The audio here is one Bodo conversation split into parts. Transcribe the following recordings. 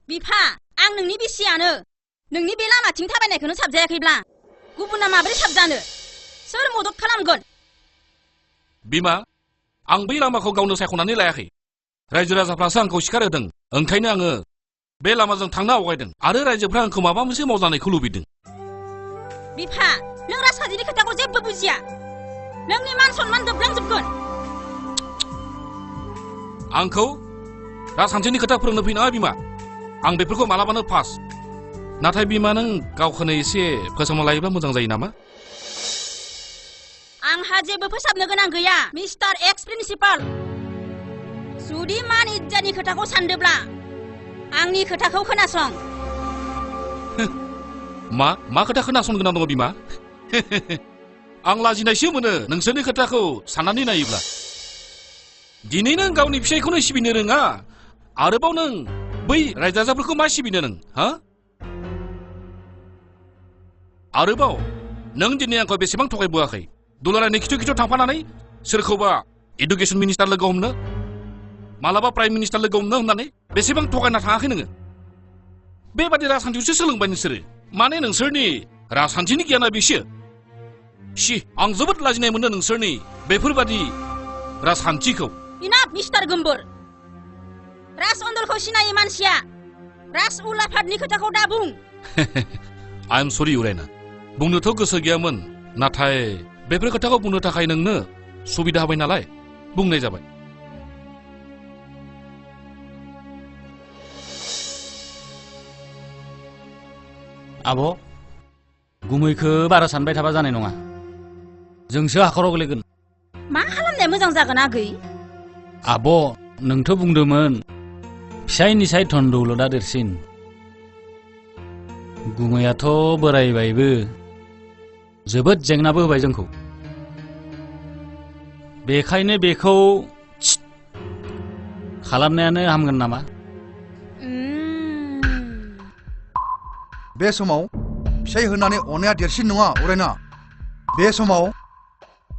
बिफा आं नोंनि बिसियानो नोंनि बे लामाथिं थाबायनायखौनो साबजायाखैब्ला गुबुना माबोरै साबजानो सोर मदद खालामगोन बिमा आं बै लामाखौ गावनो सायख'नानै लायाखै रायजो राजाफ्रासो आंखौ सिखार होदों ओंखायनो आङो बे लामाजों थांनो आवगायदों आरो रायजोफ्रा आंखौ माबा मोनसे मावजानायखौ लुबैदों बिफा नों राजखान्थिनि खोथाखौ जेबो बुजिया नोंनि मान सन्मान जोबलांजोबगोन आंखौ राजखान्थिनि खोथा फोरोंनो फैनाङा बिमा आं बेफोरखौ मालाबानो पास नाथाय बिमा नों गावखौनो एसे फोसावना लायोबा मोजां जायो नामा आंहा जेबो फोसाबनो गोनां गैया मिस्टार एक्स प्रिन्सिपाल जुदि मान इज्जातनि खोथाखौ सानदोब्ला आंनि खोथाखौ खोनासं मा खोथा खोनासंनो गोनां दङ बिमा आं लाजिनायसो मोनो नोंसोरनि खोथाखौ साननानै नायोब्ला दिनै नों गावनि फिसायखौनो सिबिनो रोङा आरोबाव नों बै रायजो राजाफोरखौ मा सिबिनो नों हा आरोबाव नों दिनै आंखौ बेसेबां थगायबोआखै दुलारायनि खिथु खिथु थांफानानै सोरखौबा एडुकेसन मिनिस्टार लोगो हमनो मालाबा प्राइम मिनिस्टार लोगो हमनो होननानै बेसेबां थगायना थाङाखै नोङो बेबादि राजखान्थियावसो सोलोंबाय नोंसोरो माने नोंसोरनि राजखान्थिनि गियाना बेसो आं जोबोद लाजिनाय मोनदों नोंसोरनि बेफोरबादि राजखान्थिखौ इनाफ मिस्टार गोम्बोर राज अन्दलखौ सिनायै मानसिया राज उलाफादनि खोथाखौ दा बुं आइ एम सरि उरायना बुंनोथ' गोसो गैयामोन नाथाय बेफोर खोथाखौ बुंनो थाखाय नोंनो सुबिदा होबाय नालाय बुंनाय जाबाय आब' गुमैखो बारा सानबाय थाबा जानाय नङा जोंसो हाखराव गोलैगोन मा खालामनाया मोजां जागोन आगै आब' नोंथ' बुंदोंमोन फिसायनिसाय धन दौलतआ देरसिन गुमैयाथ' बोरायबायबो जोबोद जेंनाबो होबाय जोंखौ बेखायनो बेखौ खालामनायानो हामगोन नामा बे समाव फिसाय होनानै अननाया देरसिन नङा उरायना बे समाव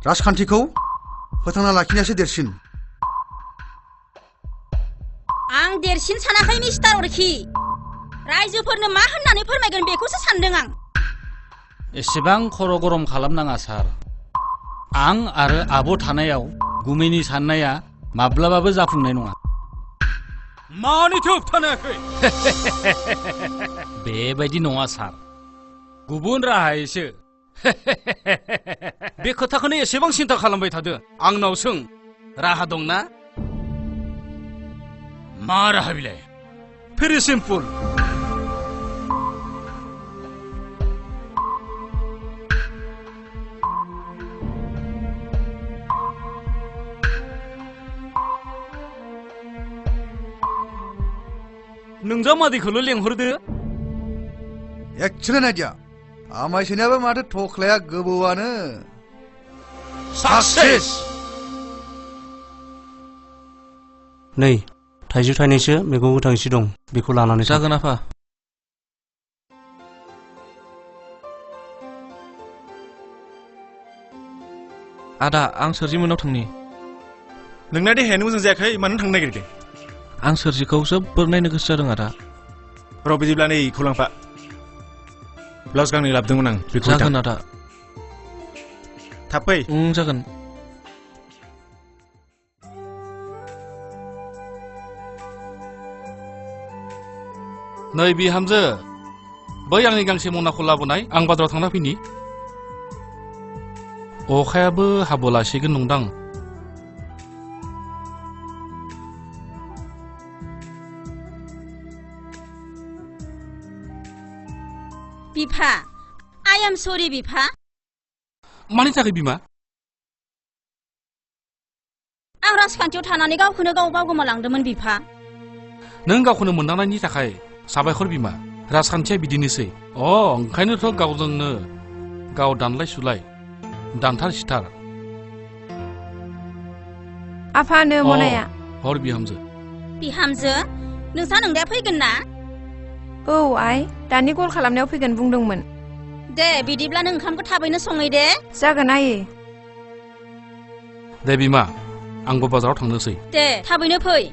राजखान्थिखौ फोथांना लाखिनायासो देरसिन आं देरसिन सानाखै मिस्टार अरखि रायजोफोरनो मा होननानै फोरमायगोन बेखौसो सानदों आं एसेबां खर' गरम खालामनाङा सार आं आरो आब' थानायाव गुमैनि साननाया माब्लाबाबो जाफुंनाय नङा मानिथो होबथानायाखै बेबायदि नङा सार गुबुन राहायैसो बे खोथाखौनो एसेबां सिन्था खालामबाय थादो आंनाव सों राहा दंना मा राहा बिलाय भेरि सिम्पल नोंजामादैखौल' लेंहरदो एक्सिलेन्ट आइडिया आमायसोनियाबो माथो थख्लाया गोबौआनो साक्सेस नै थाइजौ थाइनैसो मैगं गोथांसो दं बेखौ लानानै जागोन आफा आदा आं सोरजिमोननाव थांनि नोंना देहायानो मोजां जायाखै मानो थांनो नागिरखो आं सोरजिखौ जोबोर नायनो गोसो जादों आदा र' बिदिब्ला नै इखौ लांफा ब्लाउस गांनै लाबोदोंमोन आं बेखौ जागोन आदा थाब फै जागोन नै बिहामजो बै आंनि गांसे मनाखौ लाबोनाय आं बाजाराव थांना फैनि अखायाबो हाबोलासिगोन नंदां बिफा आइ एम सरि बिफा मानि थाखाय बिमा आं राजखान्थियाव थानानै गावखौनो गाव बावगोमालांदोंमोन बिफा नों गावखौनो मोनदांनायनि थाखाय साबायखर बिमा राजखान्थिया बिदिनोसै ओंखायनोथ' गावजोंनो गाव दानलाय सुलाय दानथार सिथार आफानो मनाया हर बिहामजो बिहामजो नोंसा नोंदाया फैगोन ना औ आइ दानि कल खालामनायाव फैगोन बुंदोंमोन दे बिदिब्ला नों ओंखामखौ थाबैनो सङै दे जागोन आयै दे बिमा आंबो बाजाराव थांनोसै दे थाबैनो फै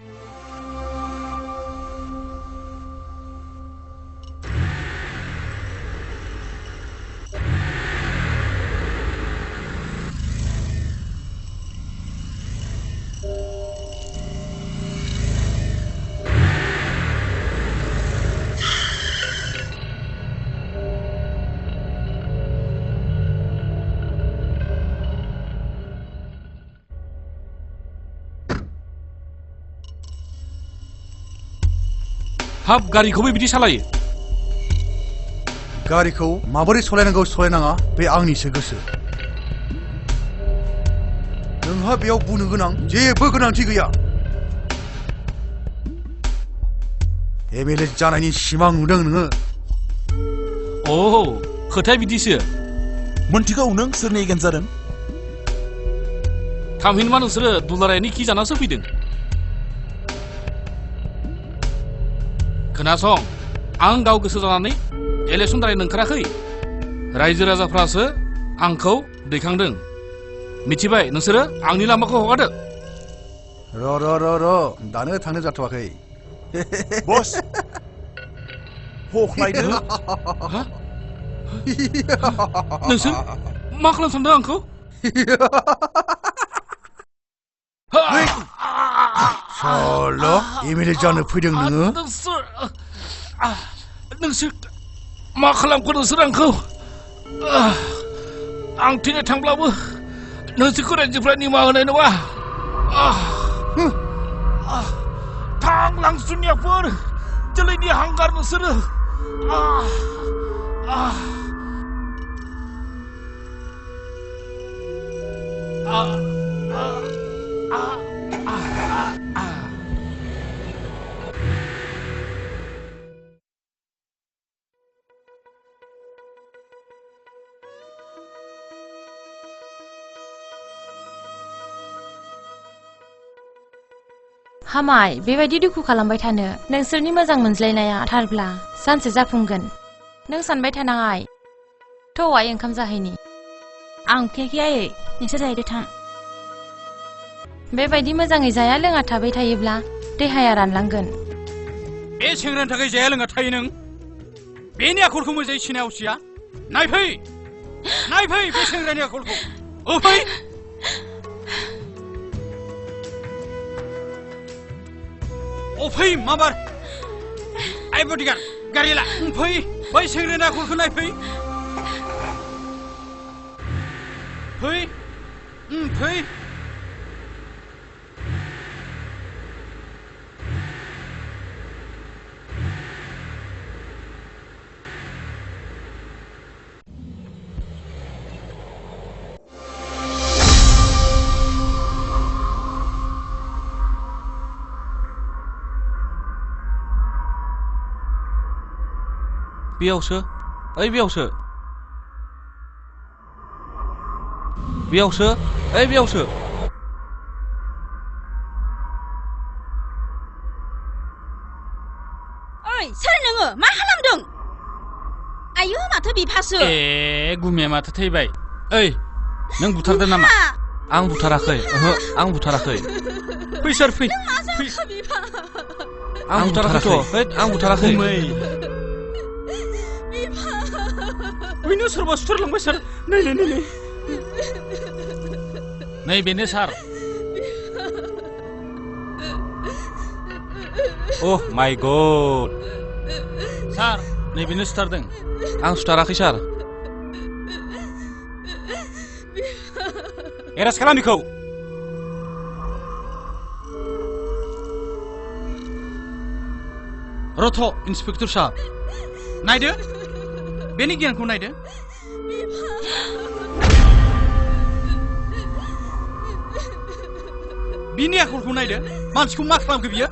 हाब गारिखौबो बिदि सालायो गारिखौ माबोरै सालायनांगौ सालायनाङा बे आंनिसो गोसो नोंहा बेयाव बुंनो गोनां जेबो गोनांथि गैया एमएलए जानायनि सिमां नुदों नोङो अ खोथाया बिदिसो मोनथिगौ नों सोरनि एगेन्ट जादों थामहिनबा नोंसोरो दुलारायनि खि जानासो फैदों खोनासं आं गाव गोसो जानानै इलेक्सन दारायनो ओंखाराखै रायजो राजाफ्रासो आंखौ दैखांदों मिथिबाय नोंसोरो आंनि लामाखौ हगारदो र दानो थांनो जाथ'वाखै बस हख्लायदो नोंसोर मा खालामनो सानदों आंखौ सल' एमएलए जानो फैदों नोङो नोंसोर मा खालामगोन नोंसोर आंखौ आं थैनो थांब्लाबो नोंसोरखौ रायजोफ्रा निमाहा होनाय नङा थांलां सुनियाफोर जोलैनि हांगार नोंसोरो हामाय बेबायदि दुखु खालामबाय थानो नोंसोरनि मोजां मोनज्लायनाया थारब्ला सानसे जाफुंगोन नों सानबाय थानाङाय थौआय ओंखाम जाहैनि आं उखैयाखै आयै नोंसोर जाहैदो थां बेबायदि मोजाङै जाया लोङा थाबाय थायोब्ला देहाया रानलांगोन बे सेंग्रानि थाखाय जाया लोङा थायो नों बेनि आखलखौ मोजाङै सिनाय हसिया नायफै बे सेंग्रानि आखलखौ फै फै माबार आइ बडिगार्ड गारि ला फै बै सेंग्रानि आखलखौ नायफै फै बेयावसो ओइ बेयावसो ओइ बेयावसो ओइ सोर नोङो मा खालामदों आयु माथो बिफासो ए गुमिया माथो थैबाय ओइ नों बुथारदों नामा आं बुथाराखै ओहो आं बुथाराखै फै सोर फै आं बुथाराखै आं बुथाराखै बैनो सोरबा सुथारलांबाय सार नै बेनो सार ओह माय गड सार नै बेनो सुथारदों आं सुथाराखै सार एरेस्ट खालाम बेखौ रथ' इन्सपेक्टर साहब नायदो बेनि गियानखौ नायदो बिनि आखलखौ नायदो मानसिखौ मा खालामखो बियो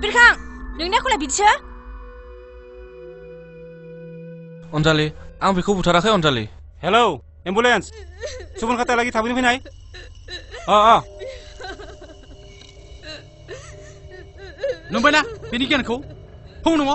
बिरखां नोंनि आखला बिदिसो अनजालि आं बेखौ बुथाराखै अनजालि हेलौ एम्बुलेन्स सुबुन खाथा लागि थाबैनो फैनाय नुबायना बेनि गियानखौ फुं न'आव